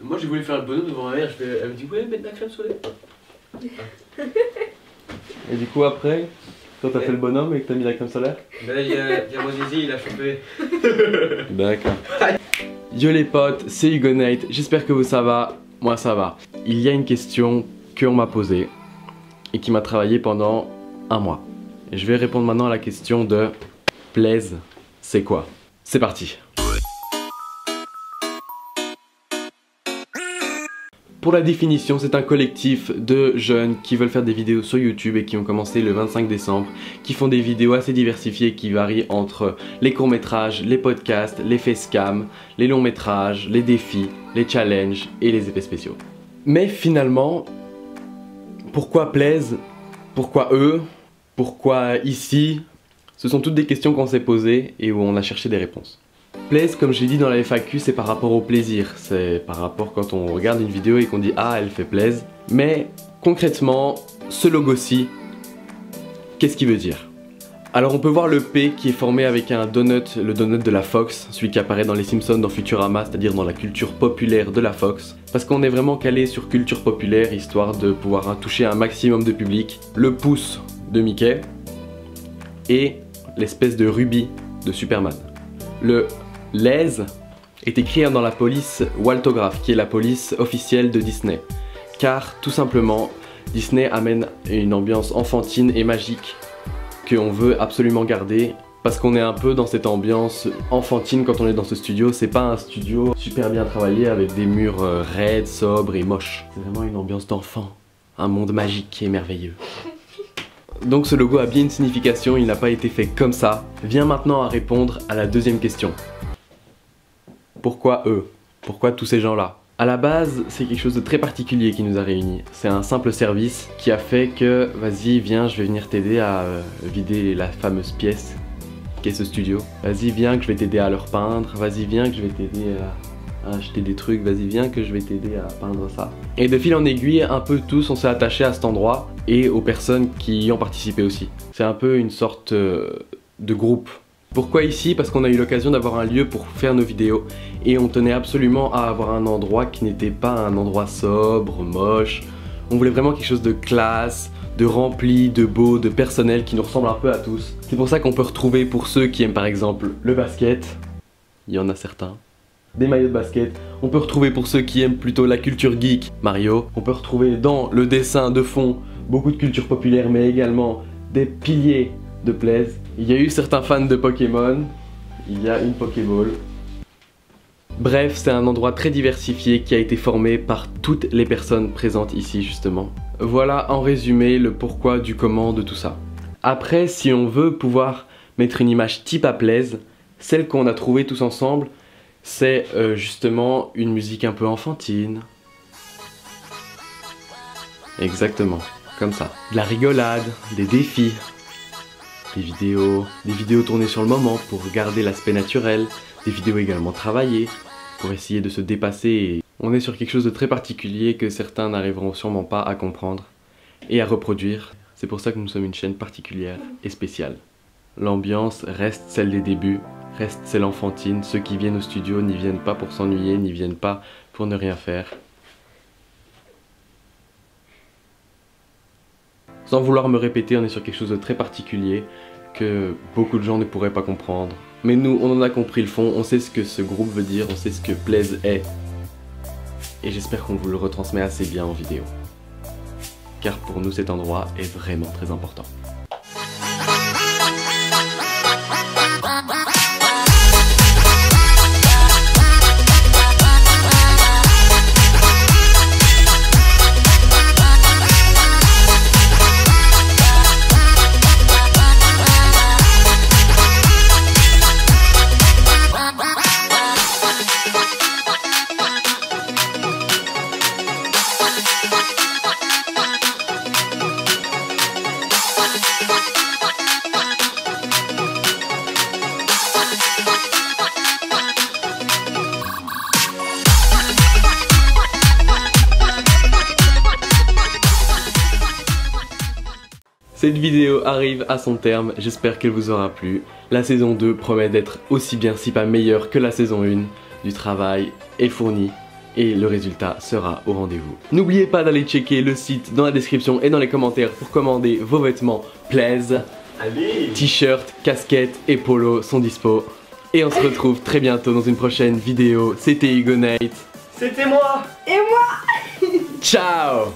Moi j'ai voulu faire le bonhomme devant ma mère, elle me dit ouais, mettre de la crème solaire. Et du coup après, quand t'as fait le bonhomme et que t'as mis la crème solaire? Ben là il y a mon zizi, il a chopé. D'accord. Yo les potes, c'est Hugonate, j'espère que vous ça va, moi ça va. Il y a une question qu'on m'a posée et qui m'a travaillé pendant un mois. Et je vais répondre maintenant à la question de Plaise, c'est quoi? C'est parti. Pour la définition, c'est un collectif de jeunes qui veulent faire des vidéos sur YouTube et qui ont commencé le 25 décembre, qui font des vidéos assez diversifiées qui varient entre les courts-métrages, les podcasts, les facecam, les longs-métrages, les défis, les challenges et les effets spéciaux. Mais finalement, pourquoi Plaise? Pourquoi eux? Pourquoi ici? Ce sont toutes des questions qu'on s'est posées et où on a cherché des réponses. Plaise, comme j'ai dit dans la FAQ, c'est par rapport au plaisir. C'est par rapport quand on regarde une vidéo et qu'on dit « Ah, elle fait plaise ». Mais concrètement, ce logo-ci, qu'est-ce qu'il veut dire? Alors on peut voir le P qui est formé avec un donut, le donut de la Fox, celui qui apparaît dans les Simpsons, dans Futurama, c'est-à-dire dans la culture populaire de la Fox. Parce qu'on est vraiment calé sur culture populaire, histoire de pouvoir toucher un maximum de public. Le pouce de Mickey et l'espèce de rubis de Superman. Le Les est écrit dans la police Waltograph, qui est la police officielle de Disney. Car tout simplement, Disney amène une ambiance enfantine et magique qu'on veut absolument garder. Parce qu'on est un peu dans cette ambiance enfantine quand on est dans ce studio. C'est pas un studio super bien travaillé avec des murs raides, sobres et moches. C'est vraiment une ambiance d'enfant. Un monde magique et merveilleux. Donc ce logo a bien une signification, il n'a pas été fait comme ça. Viens maintenant à répondre à la deuxième question. Pourquoi eux? Pourquoi tous ces gens-là? À la base, c'est quelque chose de très particulier qui nous a réunis. C'est un simple service qui a fait que, vas-y, viens, je vais venir t'aider à vider la fameuse pièce qu'est ce studio. Vas-y, viens, que je vais t'aider à le repeindre. Vas-y, viens, que je vais t'aider à acheter des trucs. Vas-y, viens, que je vais t'aider à peindre ça. Et de fil en aiguille, un peu tous, on s'est attachés à cet endroit et aux personnes qui y ont participé aussi. C'est un peu une sorte de groupe. Pourquoi ici? Parce qu'on a eu l'occasion d'avoir un lieu pour faire nos vidéos et on tenait absolument à avoir un endroit qui n'était pas un endroit sobre, moche. On voulait vraiment quelque chose de classe, de rempli, de beau, de personnel qui nous ressemble un peu à tous. C'est pour ça qu'on peut retrouver pour ceux qui aiment par exemple le basket, il y en a certains, des maillots de basket. On peut retrouver pour ceux qui aiment plutôt la culture geek, Mario. On peut retrouver dans le dessin de fond beaucoup de culture populaire mais également des piliers de Plaise. Il y a eu certains fans de Pokémon, il y a une Pokéball. Bref, c'est un endroit très diversifié qui a été formé par toutes les personnes présentes ici justement. Voilà en résumé le pourquoi du comment de tout ça. Après, si on veut pouvoir mettre une image type à Plaise, celle qu'on a trouvée tous ensemble, c'est justement une musique un peu enfantine. Exactement, comme ça. De la rigolade, des défis. Des vidéos tournées sur le moment pour garder l'aspect naturel, des vidéos également travaillées pour essayer de se dépasser. On est sur quelque chose de très particulier que certains n'arriveront sûrement pas à comprendre et à reproduire. C'est pour ça que nous sommes une chaîne particulière et spéciale. L'ambiance reste celle des débuts, reste celle enfantine. Ceux qui viennent au studio n'y viennent pas pour s'ennuyer, n'y viennent pas pour ne rien faire. Sans vouloir me répéter, on est sur quelque chose de très particulier que beaucoup de gens ne pourraient pas comprendre. Mais nous, on en a compris le fond, on sait ce que ce groupe veut dire, on sait ce que Plaise est. Et j'espère qu'on vous le retransmet assez bien en vidéo. Car pour nous, cet endroit est vraiment très important. Cette vidéo arrive à son terme, j'espère qu'elle vous aura plu. La saison 2 promet d'être aussi bien si pas meilleure que la saison 1. Du travail est fourni et le résultat sera au rendez-vous. N'oubliez pas d'aller checker le site dans la description et dans les commentaires pour commander vos vêtements plaise. Allez! T-shirts, casquettes et polos sont dispo. Et on se retrouve très bientôt dans une prochaine vidéo. C'était Hugo Knight. C'était moi! Et moi Ciao!